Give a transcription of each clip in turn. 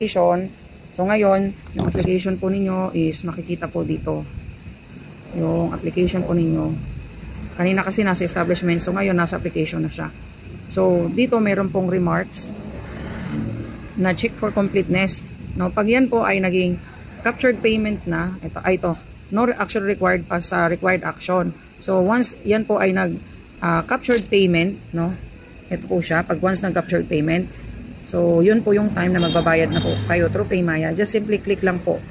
So ngayon, yung application po ninyo is makikita po dito. Yung application po ninyo. Kanina kasi nasa establishment, so ngayon nasa application na siya. So dito meron pong remarks na check for completeness. No, pag yan po ay naging captured payment na, ito, no action required pa sa required action. So once yan po ay nag captured payment, no, ito po siya, pag once nag captured payment, so yun po yung time na magbabayad na po kayo through Paymaya. Just simply click lang po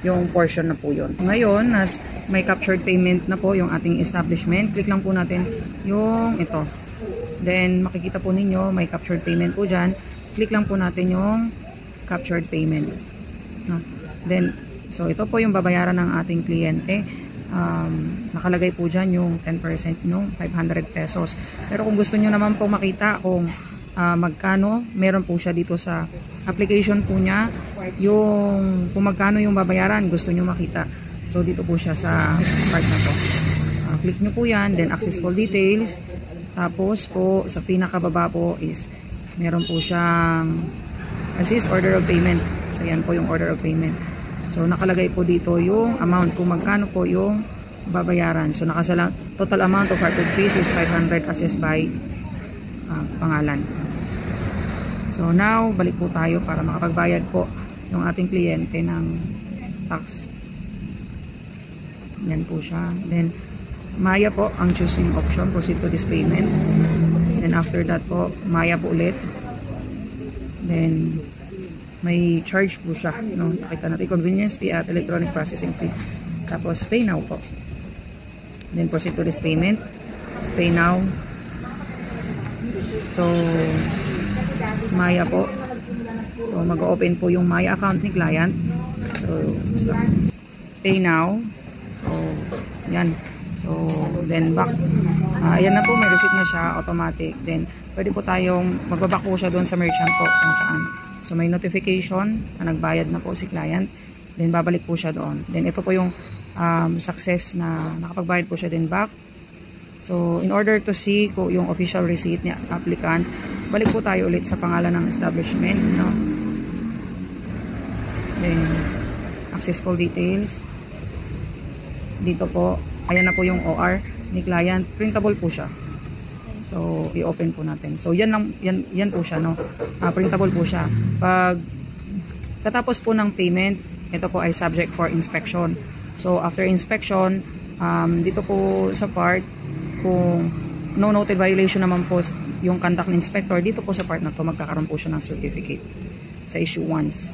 yung portion na po yun. Ngayon, as may captured payment na po yung ating establishment, click lang po natin yung ito. Then makikita po ninyo may captured payment po dyan. Click lang po natin yung captured payment. No? Then, so ito po yung babayaran ng ating kliyente. Nakalagay po dyan yung 10% no, 500 pesos. Pero kung gusto nyo naman po makita kung magkano, meron po siya dito sa application po niya, yung kung magkano yung babayaran, gusto nyo makita. So dito po siya sa part na to. Click nyo po yan, then access full details. Tapos po sa pinakababa po is meron po siyang assist order of payment. So yan po yung order of payment. So nakalagay po dito yung amount kung magkano po yung babayaran. So nakasalang total amount of hardwood fees is 500 assessed by pangalan. So now balik po tayo para makapagbayad po yung ating kliyente ng tax. Yan po siya. Then Maya po ang choosing option, proceed to this payment. Then after that po Maya po ulit. Then may charge po siya, no? Nakita natin convenience fee at electronic processing fee. Tapos pay now po. Then proceed to this payment. Pay now. So Maya po. So mag-open po yung Maya account ni client. So stop. Pay now. So yan. So then back. Ayan na po, may receipt na siya, automatic. Then pwede po tayong magbaback po siya doon sa merchant po kung saan. So may notification na nagbayad na po si client. Then babalik po siya doon. Then ito po yung success na nakapagbayad po siya din back. So in order to see kung yung official receipt ni applicant, balik po tayo ulit sa pangalan ng establishment, no? Then access full details. Dito po, ayan na po yung OR ni client. Printable po siya. So i-open po natin. So yan lang, yan po siya, no? Printable po siya. Pag katapos po ng payment, ito po ay subject for inspection. So after inspection, dito po sa part, kung no noted violation naman po yung conduct ng inspector, dito po sa part na to magkakaroon po siya ng certificate sa issuance.